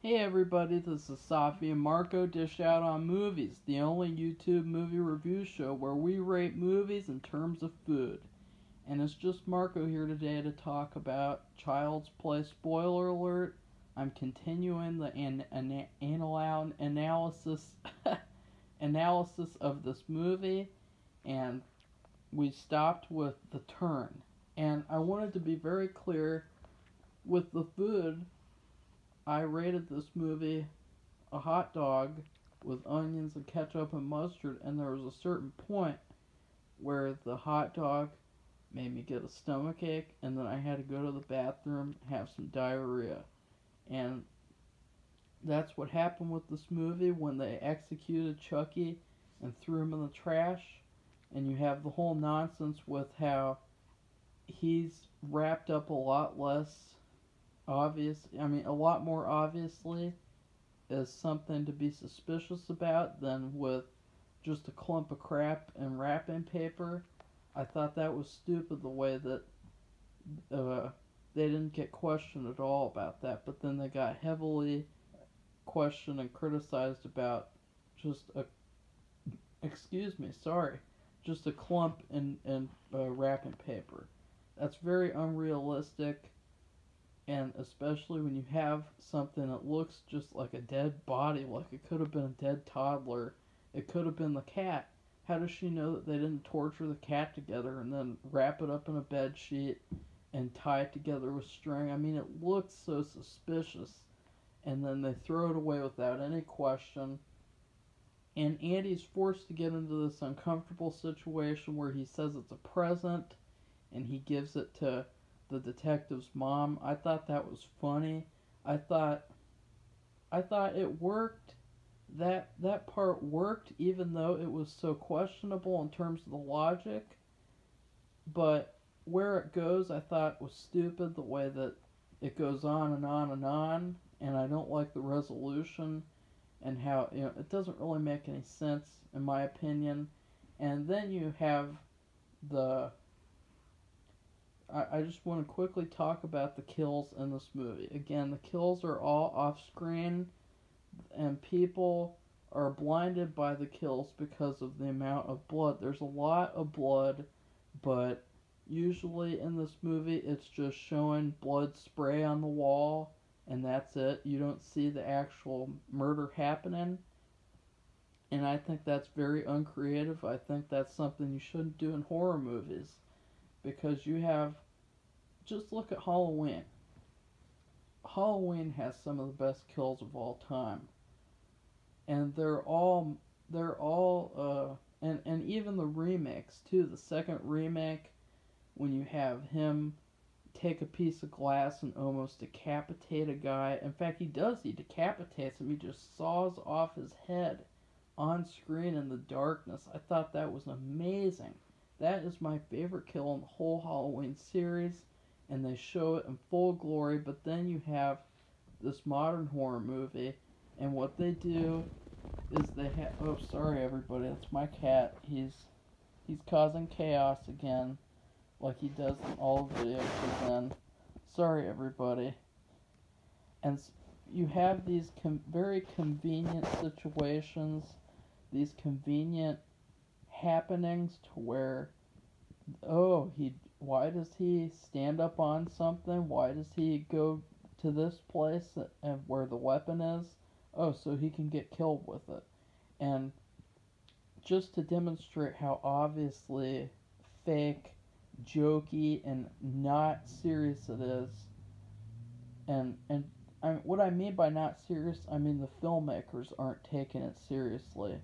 Hey everybody, this is Safi and Marco Dish Out on Movies, the only YouTube movie review show where we rate movies in terms of food. And it's just Marco here today to talk about Child's Play. Spoiler alert, I'm continuing the analysis analysis of this movie, and we stopped with The Turn. And I wanted to be very clear with the food. I rated this movie a hot dog with onions and ketchup and mustard, and there was a certain point where the hot dog made me get a stomach ache, and then I had to go to the bathroom, have some diarrhea. And that's what happened with this movie when they executed Chucky and threw him in the trash. And you have the whole nonsense with how he's wrapped up a lot a lot more obviously as something to be suspicious about than with just a clump of crap and wrapping paper. I thought that was stupid the way that they didn't get questioned at all about that, but then they got heavily questioned and criticized about just a just a clump in wrapping paper. That's very unrealistic, and especially when you have something that looks just like a dead body, like it could have been a dead toddler, it could have been the cat. How does she know that they didn't torture the cat together and then wrap it up in a bed sheet and tie it together with string? I mean, it looks so suspicious, and then they throw it away without any question. And Andy's forced to get into this uncomfortable situation where he says it's a present, and he gives it to the detective's mom. I thought that was funny. I thought it worked. That part worked, even though it was so questionable in terms of the logic. But where it goes, I thought was stupid. The way that it goes on and on and on, and I don't like the resolution and how it doesn't really make any sense in my opinion. And then you have the I just want to quickly talk about the kills in this movie. Again, the kills are all off screen, and people are blinded by the kills because of the amount of blood. There's a lot of blood, but usually in this movie it's just showing blood spray on the wall, and that's it. You don't see the actual murder happening, and I think that's very uncreative. I think that's something you shouldn't do in horror movies, because just look at Halloween. Halloween has some of the best kills of all time, and and even the remakes too. The second remake, when you have him take a piece of glass and almost decapitate a guy. In fact, he does. He decapitates him. He just saws off his head on screen in the darkness. I thought that was amazing. That is my favorite kill in the whole Halloween series, and they show it in full glory. But then you have this modern horror movie, and what they do is they have... Oh, sorry everybody, that's my cat. He's causing chaos again, like he does in all videos he's in. Sorry everybody. And you have these very convenient situations, these convenient happenings to where, why does he stand up on something? Why does he go to this place and where the weapon is? Oh, so he can get killed with it. And just to demonstrate how obviously fake, jokey, and not serious it is, what I mean by not serious, I mean the filmmakers aren't taking it seriously.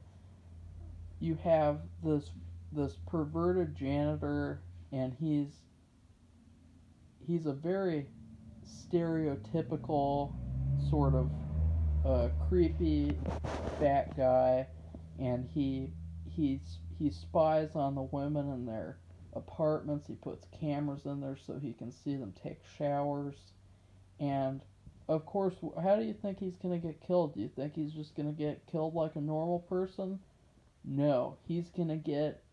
You have this perverted janitor, and he's a very stereotypical sort of creepy fat guy, and he spies on the women in their apartments. He puts cameras in there so he can see them take showers. And of course, how do you think he's going to get killed? Do you think he's just going to get killed like a normal person? No, he's going to get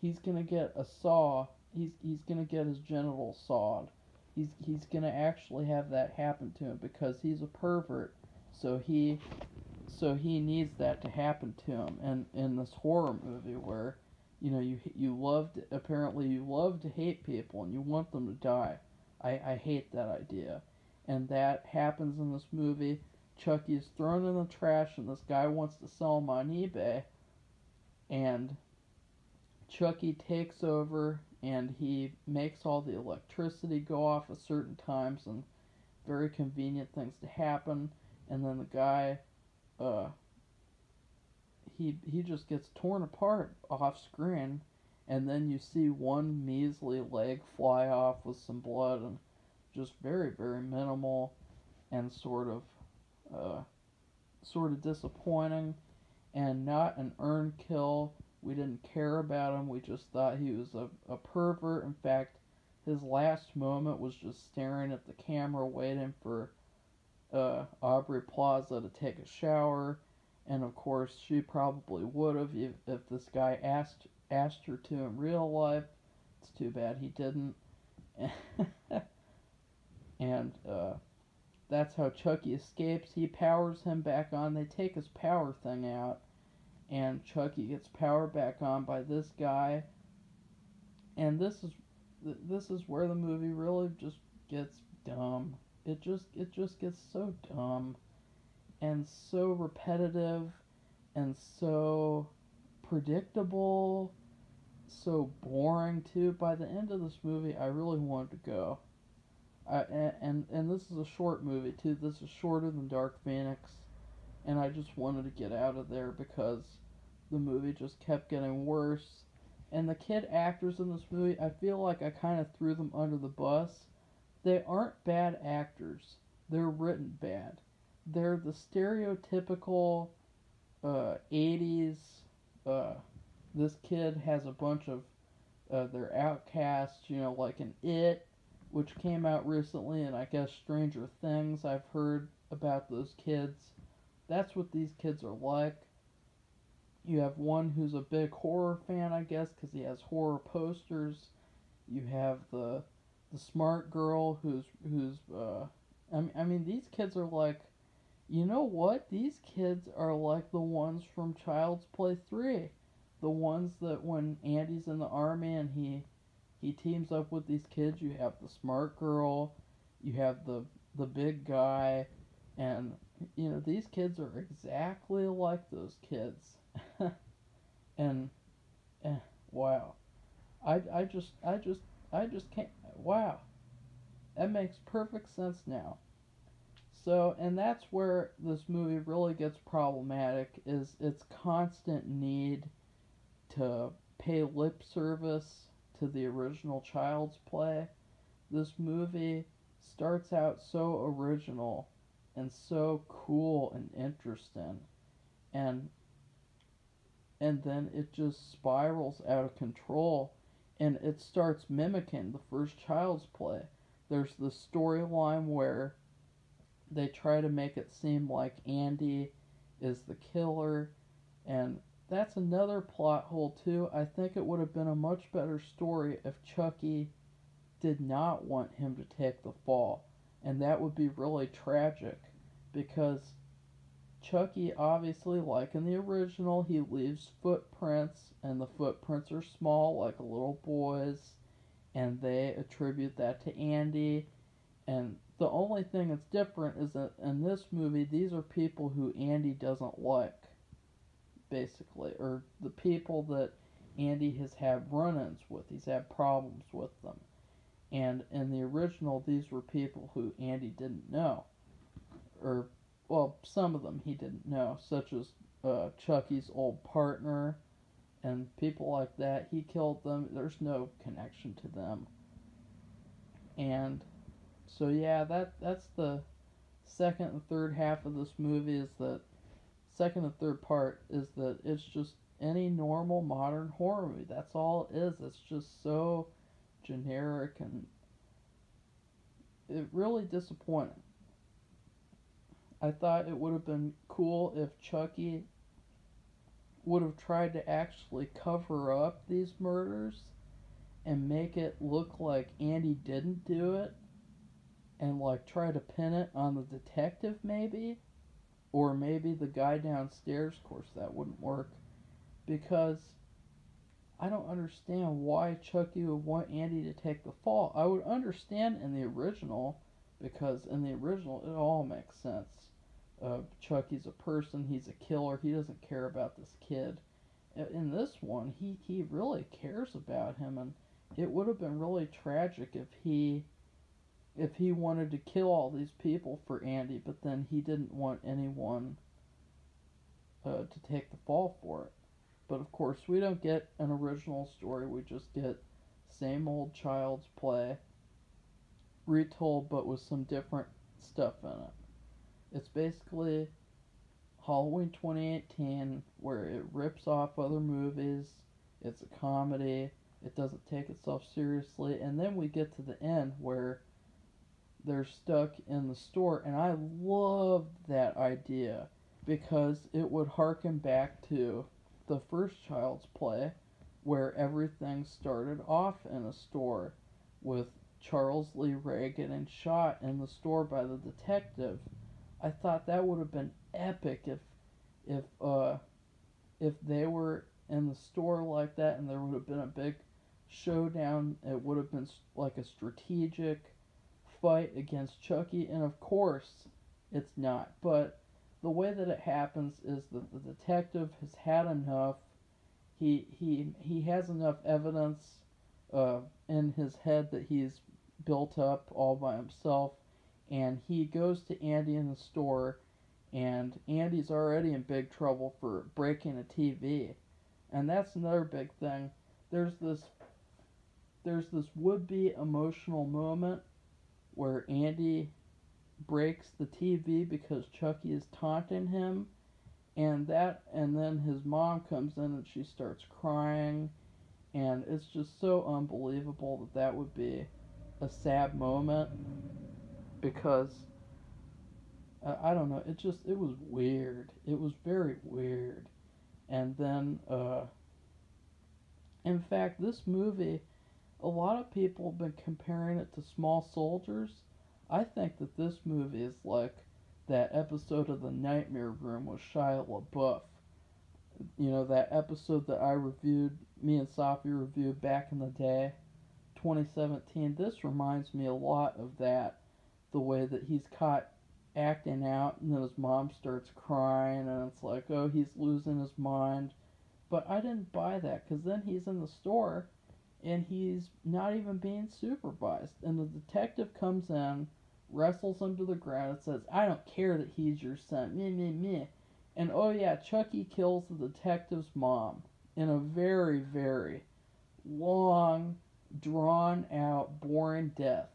a saw. He's going to get his genitals sawed. He's going to actually have that happen to him because he's a pervert. So he needs that to happen to him. And in this horror movie where, you love to hate people and you want them to die. I hate that idea. And that happens in this movie. Chucky is thrown in the trash and this guy wants to sell him on eBay. And Chucky takes over and he makes all the electricity go off at certain times and very convenient things to happen. And then the guy, he just gets torn apart off screen, and then you see one measly leg fly off with some blood, and just very, very minimal and sort of disappointing, and not an earned kill. We didn't care about him. We just thought he was a pervert. In fact, his last moment was just staring at the camera, waiting for Aubrey Plaza to take a shower. And of course, she probably would have if this guy asked her to in real life. It's too bad he didn't. And that's how Chucky escapes. He powers him back on. They take his power thing out, and Chucky gets power back on by this guy. And this is where the movie really just gets dumb. It just gets so dumb and so repetitive and so predictable, so boring too. By the end of this movie, I really wanted to go. And this is a short movie too. This is shorter than Dark Phoenix, and I just wanted to get out of there because the movie just kept getting worse. And the kid actors in this movie, I feel like I kind of threw them under the bus. They aren't bad actors. They're written bad. They're the stereotypical 80s. This kid has a bunch of they're outcasts, like an It, which came out recently, and I guess Stranger Things. I've heard about those kids. That's what these kids are like. You have one who's a big horror fan, I guess, because he has horror posters. You have the smart girl who's I mean these kids are like, you know what? These kids are like the ones from Child's Play 3. The ones that when Andy's in the army and he teams up with these kids, you have the smart girl, you have the big guy, and these kids are exactly like those kids. and wow. I just can't. Wow. That makes perfect sense now. So, and that's where this movie really gets problematic, is its constant need to pay lip service to the original Child's Play. This movie starts out so original and so cool and interesting, and then it just spirals out of control, and it starts mimicking the first Child's Play. There's the storyline where they try to make it seem like Andy is the killer, and that's another plot hole too. I think it would have been a much better story if Chucky did not want him to take the fall, and that would be really tragic, because Chucky, obviously, like in the original, he leaves footprints, and the footprints are small, like a little boy's, and they attribute that to Andy. And the only thing that's different is that in this movie, these are people who Andy doesn't like, basically, or the people that Andy has had run-ins with. He's had problems with them. And in the original, these were people who Andy didn't know, or well, some of them he didn't know, such as Chucky's old partner and people like that. He killed them. There's no connection to them. And so yeah, that's the second and third half of this movie. Is that second and third part is that it's just any normal modern horror movie. That's all it is. It's just so generic, and it really disappointing. I thought it would have been cool if Chucky would have tried to actually cover up these murders and make it look like Andy didn't do it, and like try to pin it on the detective maybe, Or maybe the guy downstairs, of course, that wouldn't work. Because I don't understand why Chucky would want Andy to take the fall. I would understand in the original, because in the original it all makes sense. Chucky's a person, he's a killer, he doesn't care about this kid. In this one, he really cares about him, and it would have been really tragic if he wanted to kill all these people for Andy, but then he didn't want anyone to take the fall for it. But of course, we don't get an original story, we just get same old Child's Play retold but with some different stuff in it. It's basically Halloween 2018 where it rips off other movies, it's a comedy, it doesn't take itself seriously, and then we get to the end where they're stuck in the store, and I loved that idea because it would harken back to the first Child's Play where everything started off in a store with Charles Lee Ray getting shot in the store by the detective. I thought that would have been epic if if they were in the store like that and there would have been a big showdown. It would have been like a strategic fight against Chucky, and of course it's not. But the way that it happens is that the detective has had enough. He has enough evidence in his head that he's built up all by himself, and he goes to Andy in the store, and Andy's already in big trouble for breaking a TV, and that's another big thing. There's this would-be emotional moment where Andy breaks the TV because Chucky is taunting him, and then his mom comes in and she starts crying, and it's just so unbelievable that that would be a sad moment because I don't know, it was weird. It was very weird. And then in fact, this movie, a lot of people have been comparing it to Small Soldiers. I think that this movie is like that episode of The Nightmare Room with Shia LaBeouf. You know, that episode that me and Safi reviewed back in the day, 2017. This reminds me a lot of that. The way that he's caught acting out, and then his mom starts crying, and it's like, oh, he's losing his mind. But I didn't buy that, because then he's in the store, and he's not even being supervised. And the detective comes in, wrestles him to the ground, and says, I don't care that he's your son, meh, meh, meh. And oh yeah, Chucky kills the detective's mom in a very, very long, drawn out, boring death.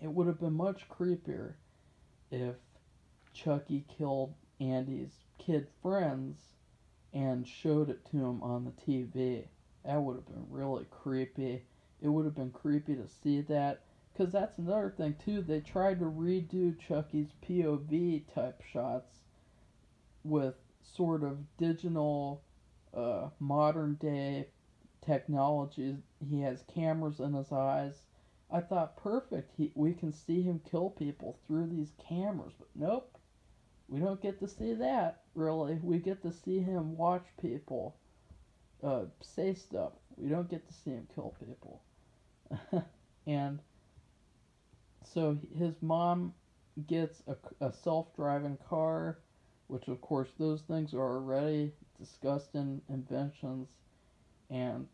It would have been much creepier if Chucky killed Andy's kid friends and showed it to him on the TV. That would have been really creepy. It would have been creepy to see that. Because that's another thing, too. They tried to redo Chucky's POV type shots with sort of digital, modern day technology. He has cameras in his eyes. I thought, perfect. We can see him kill people through these cameras. But nope. We don't get to see that, really. We get to see him watch people say stuff. We don't get to see him kill people. And so his mom gets a self-driving car, which of course those things are already disgusting inventions, and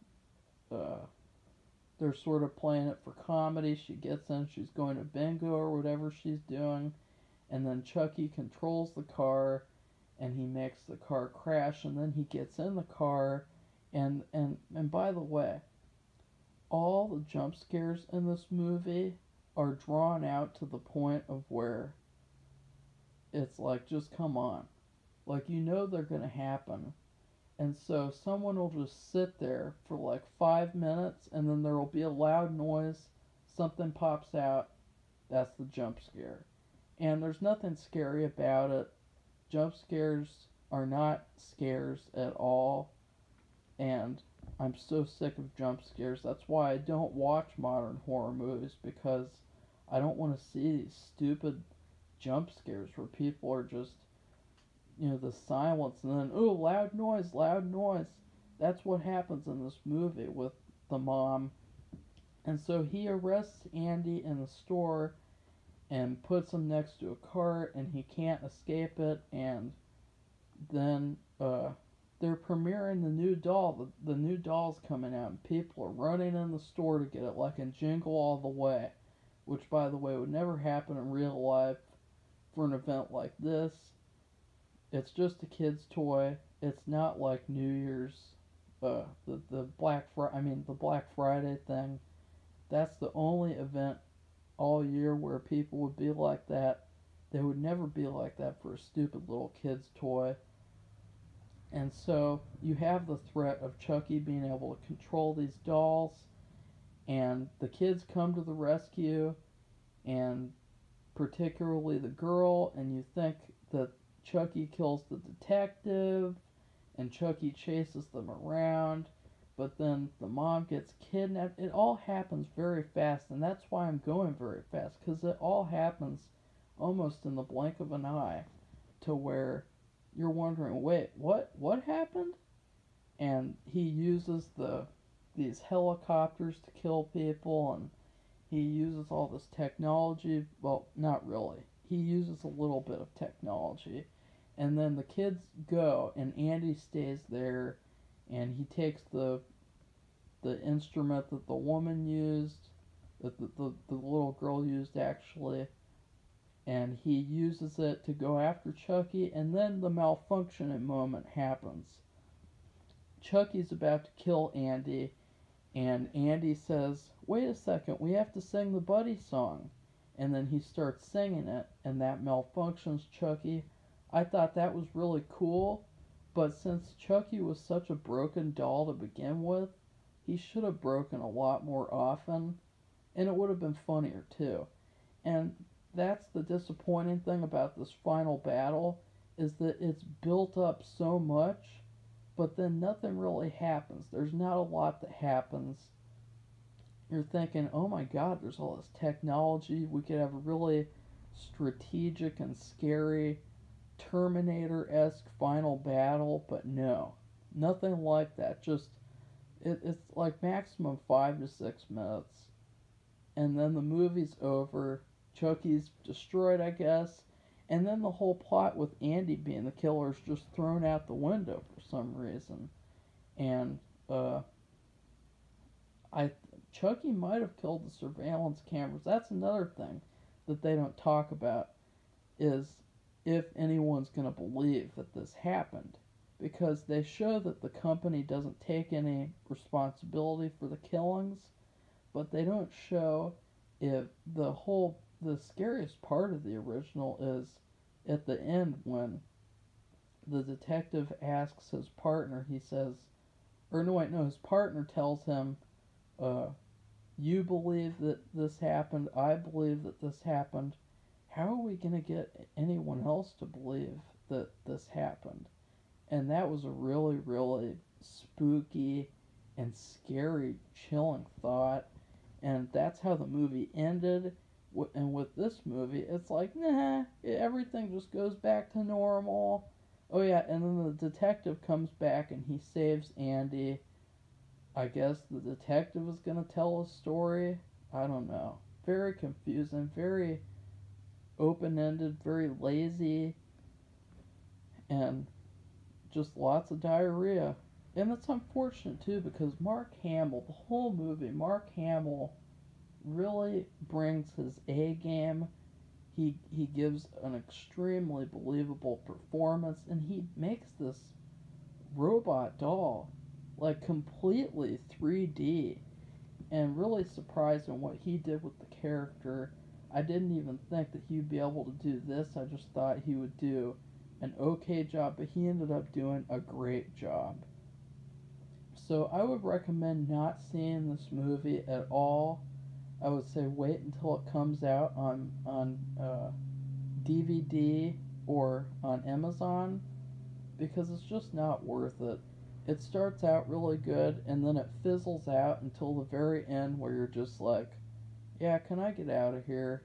they're sort of playing it for comedy. She gets in, she's going to bingo or whatever she's doing, and then Chucky controls the car, and he makes the car crash, and then he gets in the car, and by the way, all the jump scares in this movie are drawn out to the point of where it's like, just come on. Like, you know they're going to happen. And so someone will just sit there for like 5 minutes, and then there will be a loud noise, something pops out, that's the jump scare. And there's nothing scary about it. Jump scares are not scares at all. And I'm so sick of jump scares. That's why I don't watch modern horror movies, because I don't want to see these stupid jump scares where people are just, the silence and then, oh, loud noise, loud noise. That's what happens in this movie with the mom. And so he arrests Andy in the store and puts him next to a cart, and he can't escape it. And then they're premiering the new doll. The new doll's coming out, and people are running in the store to get it, like in Jingle All the Way, which, by the way, would never happen in real life for an event like this. It's just a kid's toy. It's not like New Year's, the Black Friday thing. That's the only event all year where people would be like that. They would never be like that for a stupid little kid's toy. And so you have the threat of Chucky being able to control these dolls, and the kids come to the rescue, and particularly the girl, and you think that Chucky kills the detective, and Chucky chases them around, but then the mom gets kidnapped. It all happens very fast, and that's why I'm going very fast, because it all happens almost in the blink of an eye, to where you're wondering, wait, what happened? And he uses these helicopters to kill people, and he uses all this technology. Well, not really. He uses a little bit of technology. And then the kids go, and Andy stays there, and he takes the instrument that the woman used, that the little girl used actually, and he uses it to go after Chucky, and then the malfunctioning moment happens. Chucky's about to kill Andy, and Andy says, wait a second, we have to sing the Buddy song. And then he starts singing it, and that malfunctions Chucky. I thought that was really cool, but since Chucky was such a broken doll to begin with, he should have broken a lot more often, and it would have been funnier too. And that's the disappointing thing about this final battle, is that it's built up so much, but then nothing really happens. There's not a lot that happens. You're thinking, oh my god, there's all this technology. We could have a really strategic and scary Terminator-esque final battle, but no. Nothing like that. Just, it's like maximum 5 to 6 minutes. And then the movie's over. Chucky's destroyed, I guess. And then the whole plot with Andy being the killer is just thrown out the window for some reason. And, Chucky might have killed the surveillance cameras. That's another thing that they don't talk about, is if anyone's going to believe that this happened. Because they show that the company doesn't take any responsibility for the killings, but they don't show if the scariest part of the original is at the end when the detective asks his partner, he says, his partner tells him, you believe that this happened, I believe that this happened. How are we going to get anyone else to believe that this happened? And that was a really, really spooky and scary, chilling thought. And that's how the movie ended. And with this movie, it's like, nah, everything just goes back to normal. Oh yeah, and then the detective comes back and he saves Andy. I guess the detective is going to tell a story. I don't know. Very confusing, very open-ended, very lazy, and just lots of diarrhea. And it's unfortunate too, because Mark Hamill, the whole movie, Mark Hamill really brings his A game. He gives an extremely believable performance, and he makes this robot doll like completely 3D, and really surprising what he did with the character. I didn't even think that he'd be able to do this. I just thought he would do an okay job, but he ended up doing a great job. So I would recommend not seeing this movie at all. I would say wait until it comes out on DVD or on Amazon, because it's just not worth it. It starts out really good, and then it fizzles out until the very end, where you're just like, yeah, can I get out of here?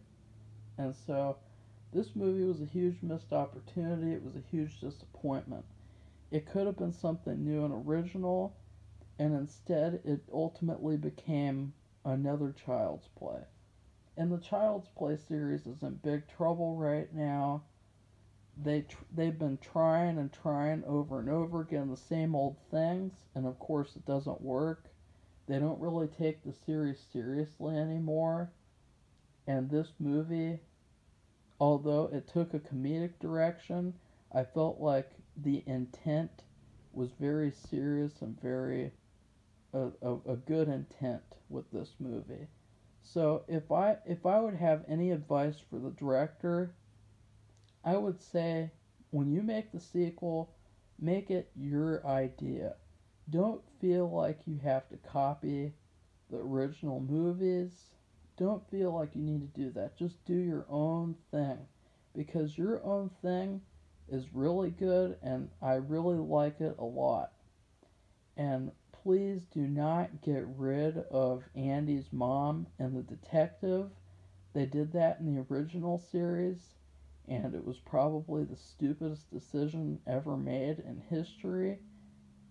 And so This movie was a huge missed opportunity. It was a huge disappointment. It could have been something new and original, and instead it ultimately became another Child's Play. And the Child's Play series is in big trouble right now. They've been trying and trying over and over again the same old things, and of course it doesn't work. They don't really take the series seriously anymore. And this movie, although it took a comedic direction, I felt like the intent was very serious and very a good intent with this movie. So if I would have any advice for the director, I would say when you make the sequel, make it your idea. Don't feel like you have to copy the original movies. Don't feel like you need to do that. Just do your own thing. Because your own thing is really good and I really like it a lot. And please do not get rid of Andy's mom and the detective. They did that in the original series, and it was probably the stupidest decision ever made in history.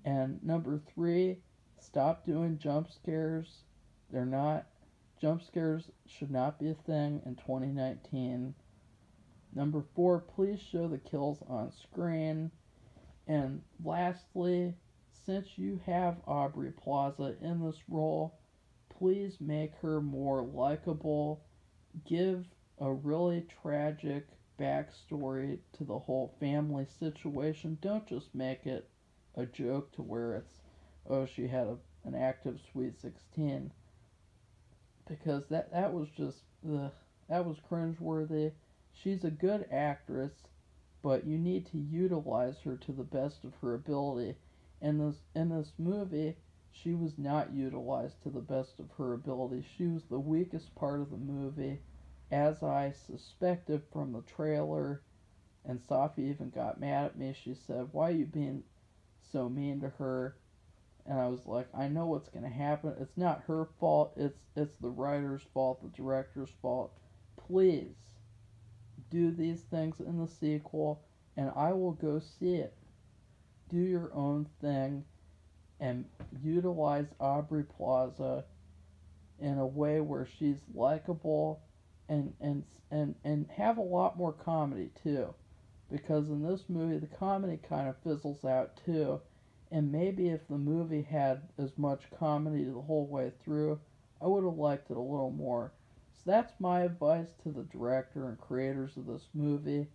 And number three, stop doing jump scares. They're not, jump scares should not be a thing in 2019. Number four, please show the kills on screen. And lastly, since you have Aubrey Plaza in this role, please make her more likable. Give a really tragic backstory to the whole family situation. Don't just make it a joke to where it's, oh, she had an active Sweet 16. Because that was just, that was cringeworthy. She's a good actress, but you need to utilize her to the best of her ability. In this movie, she was not utilized to the best of her ability. She was the weakest part of the movie, as I suspected from the trailer. And Safi even got mad at me. She said, "Why are you being so mean to her?" And I was like, "I know what's gonna happen. It's not her fault. It's the writer's fault, the director's fault. Please do these things in the sequel, and I will go see it. Do your own thing and utilize Aubrey Plaza in a way where she's likable and have a lot more comedy too. Because in this movie the comedy kind of fizzles out too. And maybe if the movie had as much comedy the whole way through, I would have liked it a little more. So that's my advice to the director and creators of this movie.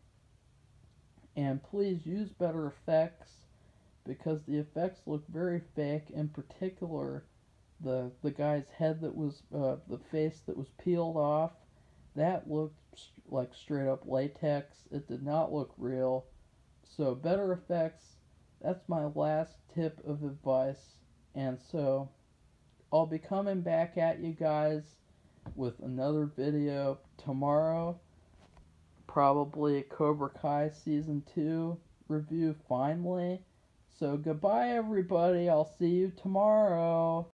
And please use better effects, because the effects look very fake. In particular, the guy's head that was the face that was peeled off, that looked like straight up latex. It did not look real. So better effects. That's my last tip of advice. And so I'll be coming back at you guys with another video tomorrow. Probably Cobra Kai Season 2 review finally. So goodbye everybody. I'll see you tomorrow.